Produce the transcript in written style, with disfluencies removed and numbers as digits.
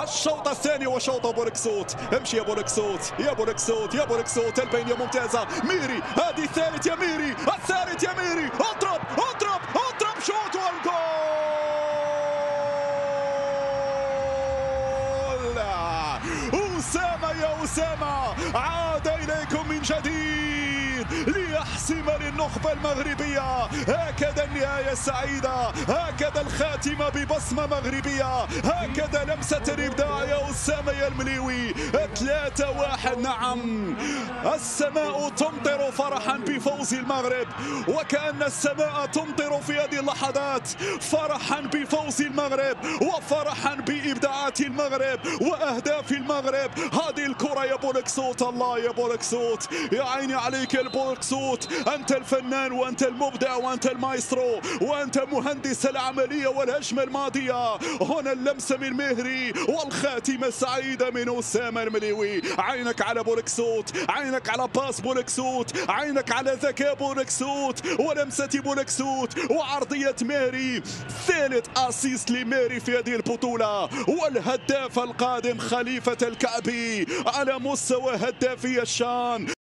الشوط الثاني وشوط بولكسوت. امشي يا بولكسوت يا بولكسوت يا بولكسوت. البينية ممتازة. ميري هذه الثالث يا ميري، الثالث يا ميري. اضرب اضرب اضرب شوط والجول. أسامة يا أسامة عاد إليكم من جديد ليحسم للنخبة المغربية. هكذا النهاية السعيدة، هكذا الخاتمة ببصمة مغربية، هكذا لمسة الإبداع يا أسامة يا المليوي. 3-1. نعم، السماء تمطر فرحا بفوز المغرب، وكأن السماء تمطر في هذه اللحظات فرحا بفوز المغرب وفرحا بإبداعات المغرب وأهداف المغرب. هذه الكرة يا بولكسوت، الله يا بولكسوت، يا عيني عليك يا بولكسوت. أنت الفنان وأنت المبدع وأنت المايسترو وأنت مهندس العملية والهجمة الماضية. هنا اللمسة من مهري والخاتمة السعيدة من أسامة المليوي. عينك على بولكسوت، عينك على باس بولكسوت، عينك على ذكاء بولكسوت ولمسة بولكسوت وعرضية مهري. ثالث أسيست لمهري في هذه البطولة، والهداف القادم خليفة الكعبي على مستوى هدافي الشان.